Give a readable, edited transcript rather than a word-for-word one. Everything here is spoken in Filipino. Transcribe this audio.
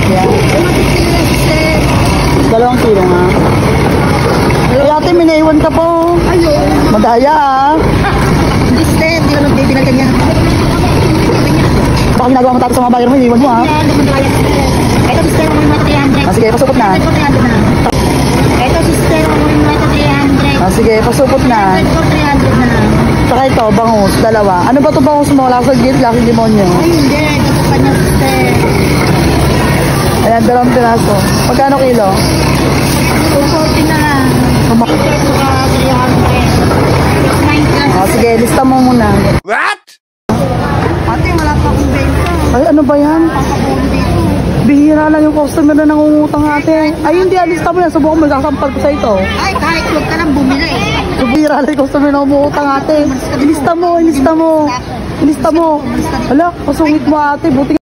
tilapia. 2 kilo nga. Ay, ate, may naiwan ka po. Ayun. Madaya ah. Hindi, sister. Hindi naman bibinagan niya. Baka ginagawa mo tato sa mga buyer mo, iniwan mo ah. Ito, sister, mo yung 300. Ah, sige, pasupot na. Ito, sister, mo yung 300. Ah, sige, pasupot na. 300 na. Saka ito, bangus, 2. Ano ba ito bangus mo? Lasag git, laki demonyo. Ay, hindi. Ito pa niya, sister. Ayan, 2 piraso. Magkano kilo? 240 na lang. Ito, 300. Ah, sige, lista mo muna. What? Ate, wala pa akong benta. Ay, ano ba yan? Papabuhin dito. Bihira lang yung customer na nangungutang ate. Ay, hindi, lista mo yan. Subukan mo, magkasampal ko sa ito. Ay, kahit huwag ka nang bumili. So, bihira lang yung customer na nangungutang ate. Ilista mo, ilista mo. Ilista mo. Hala, pasungit mo ate. Buti